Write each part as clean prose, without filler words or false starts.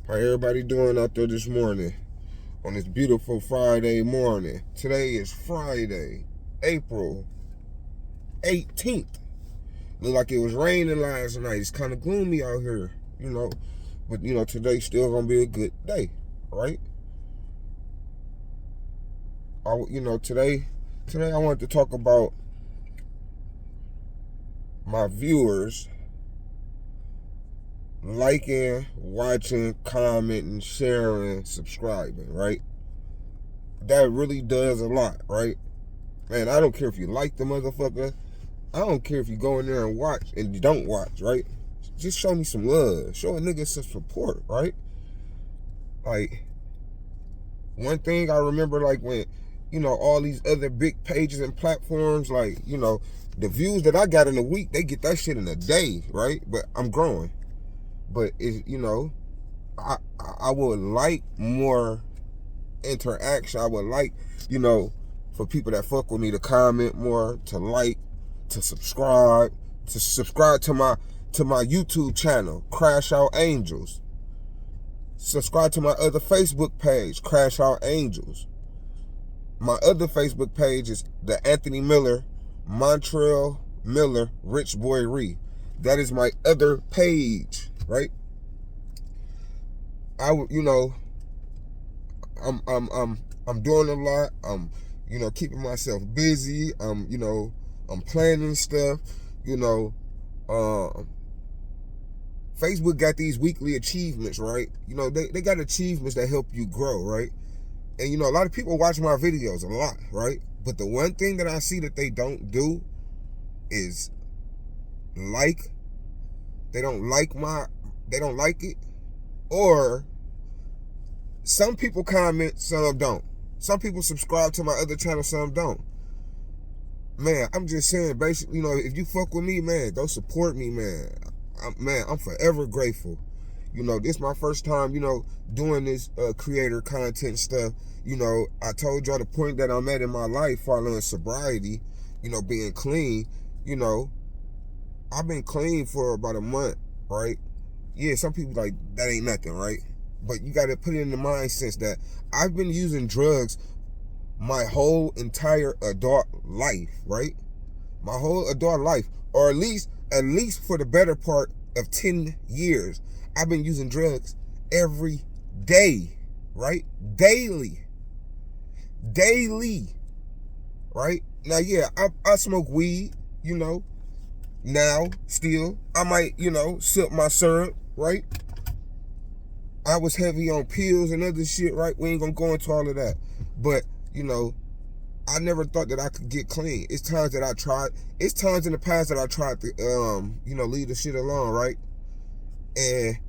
How everybody doing out there this morning on this beautiful Friday morning? Today is Friday, April 18th. Looked like it was raining last night. It's kind of gloomy out here, but today's still gonna be a good day, right? Today I wanted to talk about my viewers liking, watching, commenting, sharing, subscribing, right? That really does a lot, right? Man, I don't care if you like the motherfucker. I don't care if you go in there and watch and you don't watch, right? Just show me some love. Show a nigga some support, right? Like, one thing I remember, like, when, all these other big pages and platforms, like, the views that I got in a week, they get that shit in a day, right? But I'm growing. But I would like more interaction. I would like, for people that fuck with me to comment more, to like, to subscribe to my YouTube channel, Crash Out Angels. Subscribe to my other Facebook page, Crash Out Angels. My other Facebook page is the Anthony Miller, Montreal Miller, Rich Boy Ree. That is my other page, right? I'm doing a lot. I'm keeping myself busy. I'm planning stuff. Facebook got these weekly achievements, right? They got achievements that help you grow, right? And a lot of people watch my videos a lot, right? But the one thing that I see that they don't do is like. They don't like it. Or some people comment, some don't. Some people subscribe to my other channel, some don't. Man, I'm just saying, basically, if you fuck with me, man, go support me, man. I'm forever grateful. This is my first time, doing this creator content stuff. I told y'all the point that I'm at in my life, following sobriety, being clean. I've been clean for about a month, right? Yeah, some people like, that ain't nothing, right? But you got to put it in the mindset that I've been using drugs my whole entire adult life, right? My whole adult life, or at least for the better part of 10 years, I've been using drugs every day, right? Daily, right? Now, yeah, I smoke weed, now, still, I might, sip my syrup, right? I was heavy on pills and other shit, right? We ain't gonna go into all of that. But, I never thought that I could get clean. It's times in the past that I tried to, leave the shit alone, right? And,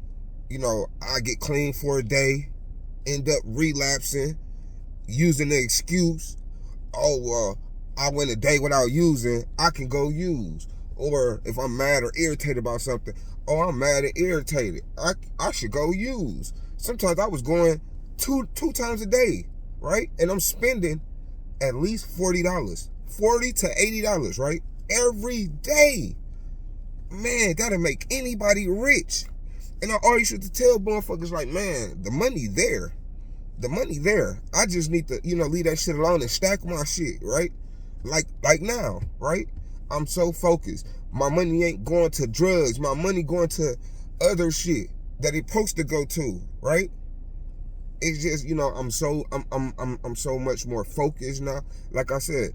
I get clean for a day, end up relapsing, using the excuse, I went a day without using, I can go use. Or if I'm mad or irritated about something, I'm mad and irritated, I should go use. Sometimes I was going two times a day, right? And I'm spending at least $40, $40 to $80, right? Every day. Man, that'll make anybody rich. And I always used to tell motherfuckers, like, man, the money there. The money there. I just need to, leave that shit alone and stack my shit, right? Like now, right? I'm so focused. My money ain't going to drugs. My money going to other shit that it's supposed to go to, right? It's just, I'm so much more focused now. Like I said,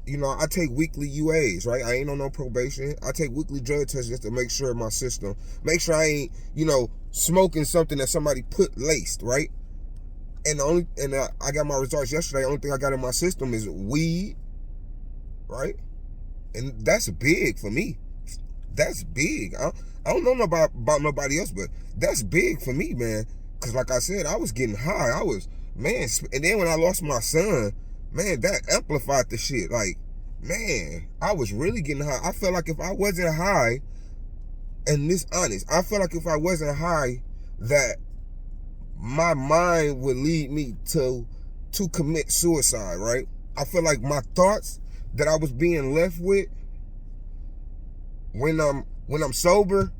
I take weekly UAs, right? I ain't on no probation. I take weekly drug tests just to make sure my system, make sure I ain't, smoking something that somebody put laced, right? And I got my results yesterday. The only thing I got in my system is weed, right? And that's big for me. That's big. I don't know about nobody else, but that's big for me, man. Because like I said, I was getting high. And then when I lost my son, man, that amplified the shit. Like, man, I was really getting high. I felt like if I wasn't high, and this honest, I felt like if I wasn't high, that my mind would lead me to commit suicide, right? I feel like my thoughts that I was being left with when I'm sober,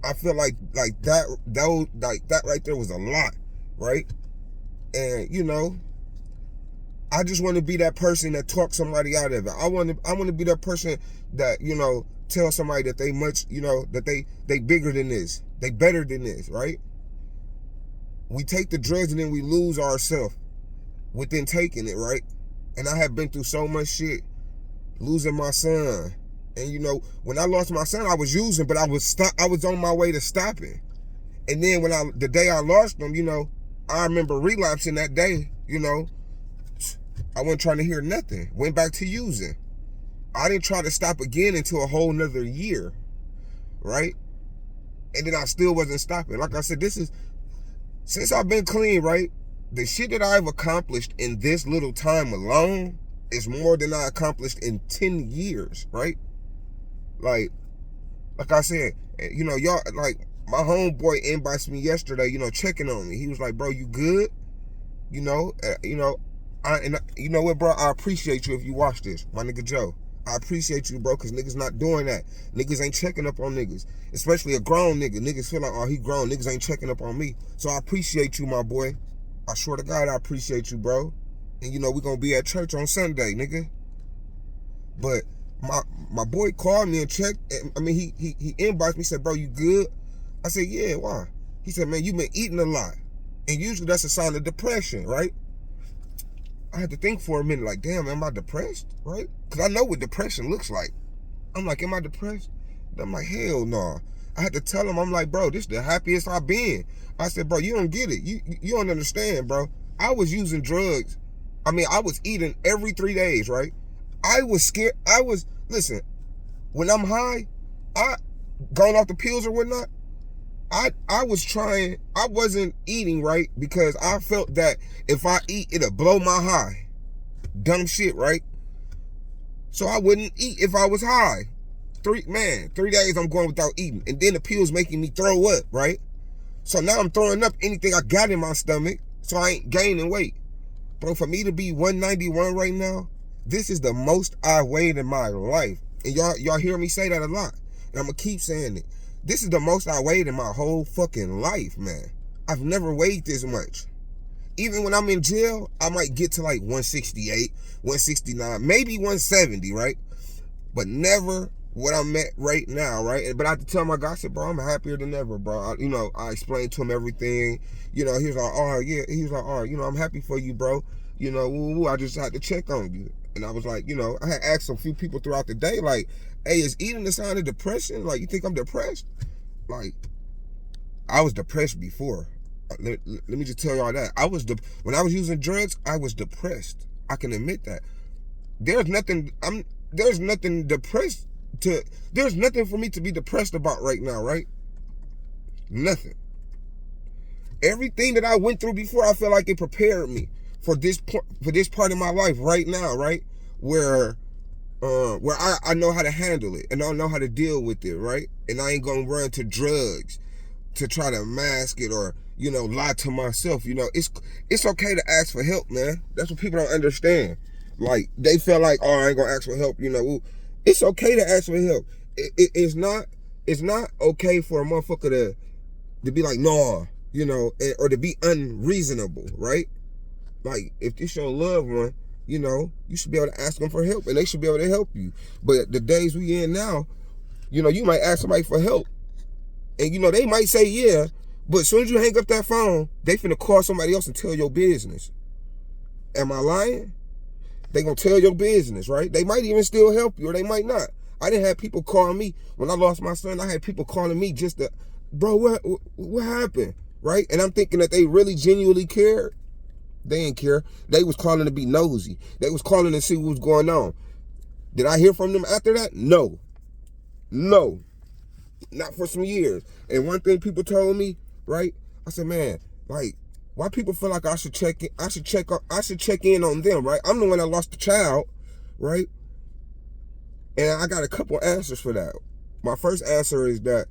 I feel like that right there was a lot, right? And you know, I just want to be that person that talks somebody out of it. I want to be that person that, you know, tell somebody that they much, you know, that they bigger than this, they better than this, right? We take the drugs and then we lose ourselves within taking it, right? And I have been through so much shit, losing my son. And you know, when I lost my son, I was using, but I was on my way to stopping. And then the day I lost him, you know, I remember relapsing that day, you know. I wasn't trying to hear nothing. Went back to using. I didn't try to stop again until a whole nother year, right? And then I still wasn't stopping. Like I said, since I've been clean, right? The shit that I've accomplished in this little time alone is more than I accomplished in 10 years, right? Like I said, you know, y'all, like, my homeboy inboxed me yesterday, you know, checking on me. He was like, bro, you good? You know, you know what, bro? I appreciate you if you watch this, my nigga Joe. I appreciate you, bro, because niggas not doing that. Niggas ain't checking up on niggas, especially a grown nigga. Niggas feel like, oh, he grown. Niggas ain't checking up on me. So I appreciate you, my boy. I swear to God, I appreciate you, bro. And, you know, we going to be at church on Sunday, nigga. But my boy called me and checked. I mean, he inboxed me, said, bro, you good? I said, yeah, why? He said, man, you been eating a lot. And usually that's a sign of depression, right? I had to think for a minute, like, damn, am I depressed, right? Because I know what depression looks like. I'm like, am I depressed? I'm like, hell no. I had to tell him, I'm like, bro, this is the happiest I've been. I said, bro, you don't get it. You don't understand, bro. I was using drugs. I mean, I was eating every 3 days, right? I was scared. Listen, when I'm high, going off the pills or whatnot, I wasn't eating, right? Because I felt that if I eat, it'll blow my high. Dumb shit, right? So I wouldn't eat if I was high. 3 days I'm going without eating. And then the pills making me throw up, right? So now I'm throwing up anything I got in my stomach, so I ain't gaining weight. Bro, for me to be 191 right now, this is the most I weighed in my life. And y'all hear me say that a lot. And I'm going to keep saying it. This is the most I weighed in my whole fucking life, man. I've never weighed this much. Even when I'm in jail, I might get to like 168, 169, maybe 170, right? But never what I'm at right now, right? But I had to tell my guy, I said, bro, I'm happier than ever, bro. I explained to him everything. You know, he was like, oh, yeah. He was like, oh, you know, I'm happy for you, bro. You know, I just had to check on you. And I was like, you know, I had asked a few people throughout the day, like, hey, is eating a sign of depression? Like, you think I'm depressed? Like, I was depressed before. Let me just tell y'all that. When I was using drugs, I was depressed. I can admit that. There's nothing for me to be depressed about right now, right? Nothing. Everything that I went through before, I feel like it prepared me for this part of my life right now, right? Where I know how to handle it and I know how to deal with it, right? And I ain't gonna run to drugs to try to mask it or, you know, lie to myself. You know, it's okay to ask for help, man. That's what people don't understand. Like, they feel like, oh, I ain't gonna ask for help, you know. It's okay to ask for help. It's not okay for a motherfucker to be like, no, you know, or to be unreasonable, right? Like, if this your loved one, you know, you should be able to ask them for help and they should be able to help you. But the days we in now, you know, you might ask somebody for help and, you know, they might say yeah, but as soon as you hang up that phone, they finna call somebody else and tell your business. Am I lying? They gonna tell your business, right? They might even still help you or they might not. I didn't have people calling me when I lost my son. I had people calling me just to, bro, what happened, right? And I'm thinking that they really genuinely cared. They didn't care. They was calling to be nosy. They was calling to see what was going on. Did I hear from them after that? No. Not for some years. And one thing people told me, right? I said, man, like, why people feel like I should check in on them, right? I'm the one that lost the child, right? And I got a couple answers for that. My first answer is that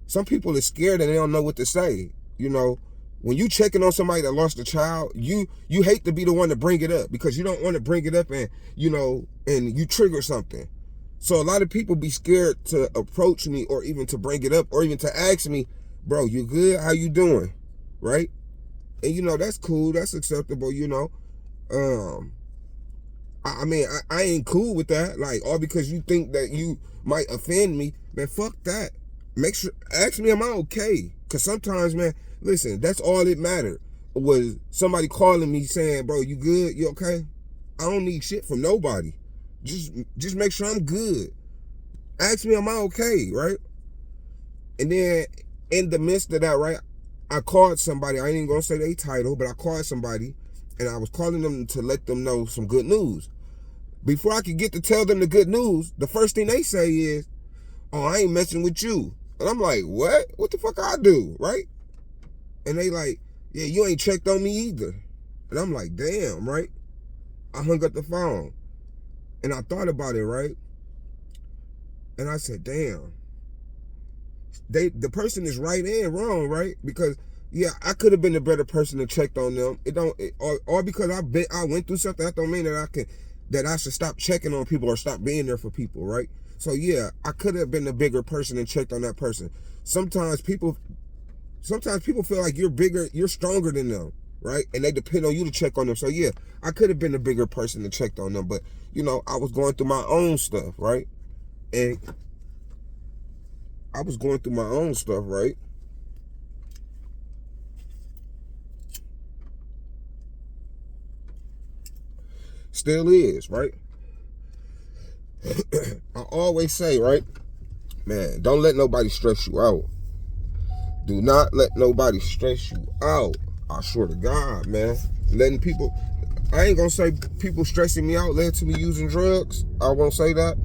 some people are scared and they don't know what to say. You know, when you checking on somebody that lost a child, you hate to be the one to bring it up because you don't want to bring it up and, you know, and you trigger something. So a lot of people be scared to approach me or even to bring it up or even to ask me, bro, you good? How you doing? Right? And, you know, that's cool. That's acceptable, you know. I mean, I ain't cool with that. Like, all because you think that you might offend me. Man, fuck that. Make sure, ask me, am I okay? Because sometimes, man, listen, that's all that mattered. Was somebody calling me saying, bro, you good? You okay? I don't need shit from nobody. Just make sure I'm good. Ask me, am I okay, right? And then in the midst of that, right, I called somebody. I ain't even gonna say their title, but I called somebody, and I was calling them to let them know some good news. Before I could get to tell them the good news, the first thing they say is, oh, I ain't messing with you. And I'm like, what? What the fuck I do, right? And they like, yeah, you ain't checked on me either. And I'm like, damn, right? I hung up the phone. And I thought about it, right? And I said, damn. The person is right and wrong, right? Because yeah, I could have been a better person to check on them. Or because I went through something, that don't mean that I should stop checking on people or stop being there for people, right? So yeah, I could have been a bigger person and checked on that person. Sometimes people feel like you're bigger, you're stronger than them, right? And they depend on you to check on them. So yeah, I could have been a bigger person and checked on them, but you know, I was going through my own stuff, right? And I was going through my own stuff, right? Still is, right? I always say, right? Man, don't let nobody stress you out. Do not let nobody stress you out. I swear to God, man. Letting people, I ain't gonna say people stressing me out led to me using drugs. I won't say that.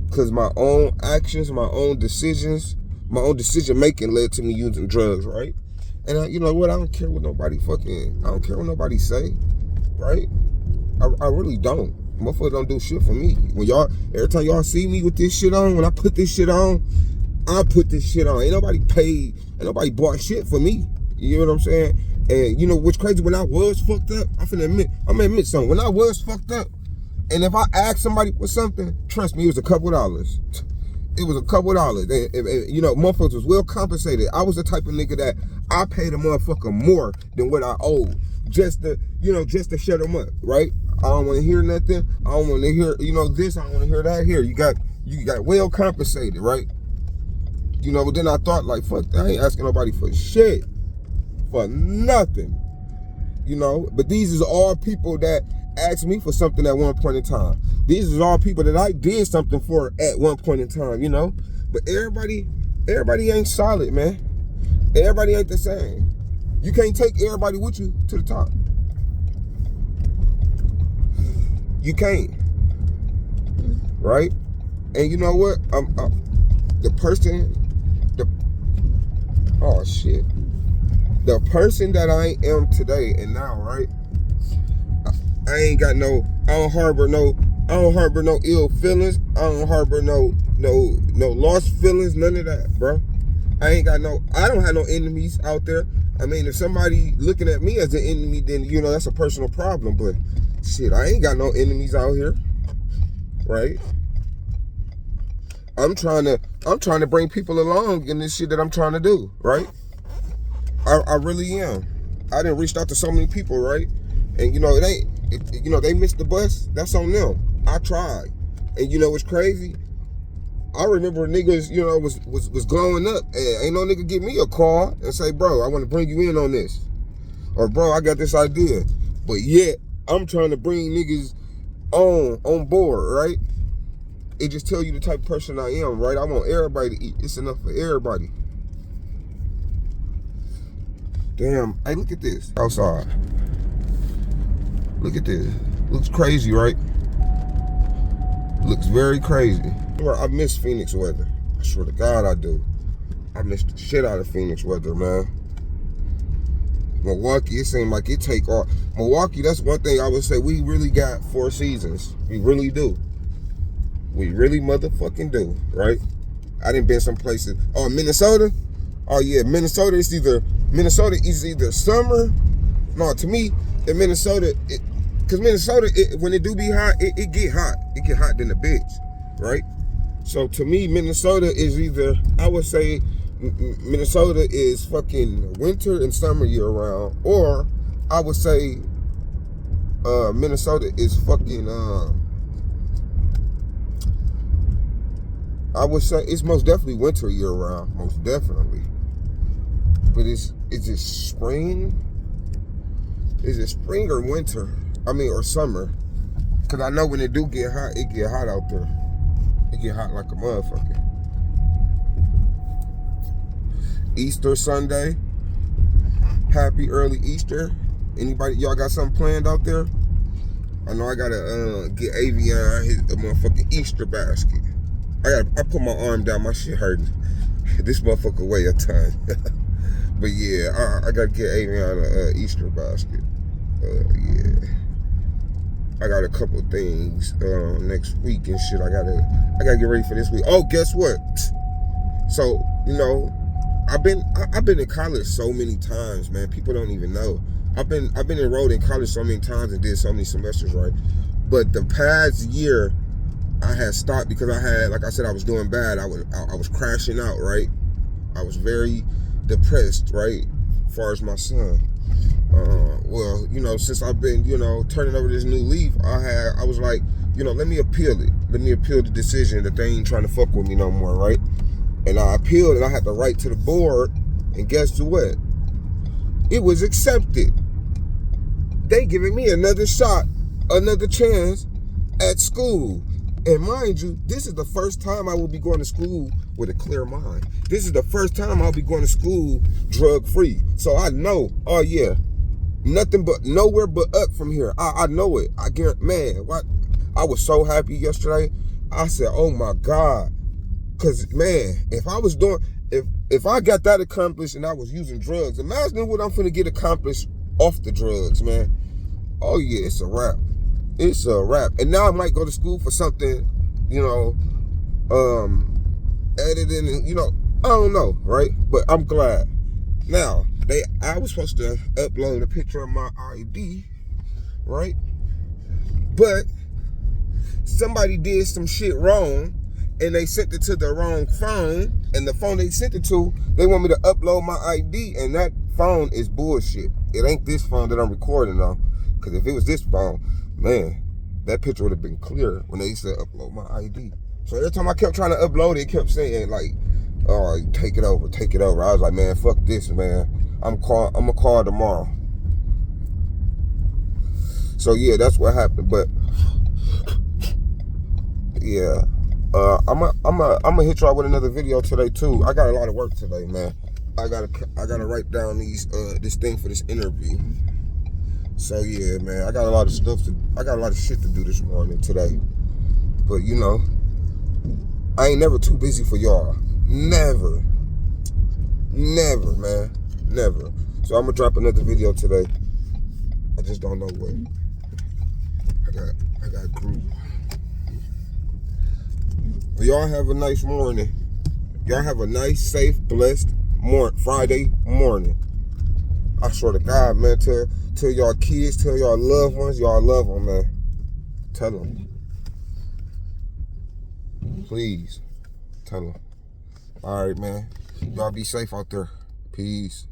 Because my own actions, my own decisions, my own decision making led to me using drugs, right? And you know what? I don't care what nobody say, right? I really don't. Motherfuckers don't do shit for me. Every time y'all see me with this shit on, when I put this shit on, I put this shit on. Ain't nobody paid, ain't nobody bought shit for me. You know what I'm saying? And you know what's crazy? When I was fucked up, I'm gonna admit something. When I was fucked up, and if I asked somebody for something, trust me, it was a couple dollars. It was a couple dollars. And, you know, motherfuckers was well compensated. I was the type of nigga that I paid a motherfucker more than what I owed. Just to shut them up, right? I don't want to hear nothing. I don't want to hear, you know, this. I don't want to hear that. Here, you got well compensated, right? You know, but then I thought, like, fuck, I ain't asking nobody for shit, for nothing, you know. But these is all people that asked me for something at one point in time. These is all people that I did something for at one point in time, you know. But everybody ain't solid, man. Everybody ain't the same. You can't take everybody with you to the top. You can't, right? And you know what? The person that I am today and now, right? I don't harbor no ill feelings. I don't harbor no lost feelings, none of that, bro. I don't have no enemies out there. I mean, if somebody looking at me as an enemy, then you know that's a personal problem, but shit, I ain't got no enemies out here, right? I'm trying to bring people along in this shit that I'm trying to do, right? I really am. I done reached out to so many people, right? And you know, they missed the bus. That's on them. I tried. And you know what's crazy? I remember niggas, you know, was glowing up. And ain't no nigga give me a call and say, bro, I want to bring you in on this. Or bro, I got this idea. But yet, I'm trying to bring niggas on board, right? It just tell you the type of person I am, right? I want everybody to eat. It's enough for everybody. Damn, hey, look at this outside. Look at this. Looks crazy, right? Looks very crazy. I miss Phoenix weather. I swear to God I do. I miss the shit out of Phoenix weather, man. Milwaukee, it seemed like it take off. Milwaukee, that's one thing I would say, we really got 4 seasons. We really do. We really motherfucking do, right? I done been some places. Oh, Minnesota? Oh yeah, Minnesota is either summer. No, to me, in Minnesota, because Minnesota, when it do be hot, it get hot. It get hot than a bitch, right? So to me, Minnesota is either, I would say Minnesota is fucking winter and summer year round, or I would say Minnesota is fucking I would say it's most definitely winter year round, most definitely. But is it spring? Is it spring or winter? I mean, or summer? Cause I know when it do get hot, it get hot out there. It get hot like a motherfucker. Easter Sunday. Happy early Easter. Anybody, y'all got something planned out there? I know I gotta get Avion his motherfucking Easter basket. I put my arm down, my shit hurting. This motherfucker weigh a ton. But yeah, I gotta get Avion a Easter basket. Yeah. I got a couple things next week and shit. I gotta get ready for this week. Oh, guess what? So, you know, I've been in college so many times, man. People don't even know. I've been enrolled in college so many times and did so many semesters, right? But the past year, I had stopped because I had, like I said, I was doing bad. I was crashing out, right? I was very depressed, right? As far as my son. Well, you know, since I've been, you know, turning over this new leaf, I was like, you know, let me appeal it. Let me appeal the decision that they ain't trying to fuck with me no more, right? And I appealed and I had to write to the board, and guess what? It was accepted. They giving me another shot, another chance at school. And mind you, this is the first time I will be going to school with a clear mind. This is the first time I'll be going to school drug-free. So I know, oh yeah, nothing but, nowhere but up from here. I know it. I guarantee, man, what? I was so happy yesterday. I said, oh my God. Cause man, if I was doing, if I got that accomplished and I was using drugs, imagine what I'm finna get accomplished off the drugs, man. Oh yeah, it's a wrap. It's a wrap. And now I might go to school for something, you know, editing and, you know, I don't know, right? But I'm glad. Now, I was supposed to upload a picture of my ID, right? But somebody did some shit wrong and they sent it to the wrong phone, and the phone they sent it to, they want me to upload my ID, and that phone is bullshit. It ain't this phone that I'm recording on. Because if it was this phone, man, that picture would have been clear when they said upload my ID. So every time I kept trying to upload it kept saying like, oh, take it over, take it over. I was like, man, fuck this, man. I'm gonna call tomorrow. So yeah, that's what happened. But yeah, I'm gonna hit y'all with another video today too. I got a lot of work today, man. I gotta write down this thing for this interview. So yeah, man, I got a lot of shit to do this morning today. But you know, I ain't never too busy for y'all. Never, man, never. So I'm gonna drop another video today. I just don't know when. I got group. Well, y'all have a nice morning. Y'all have a nice, safe, blessed Friday morning. I swear to God, man, tell y'all kids, tell y'all loved ones, y'all love them, man. Tell them. Please, tell them. All right, man. Y'all be safe out there. Peace.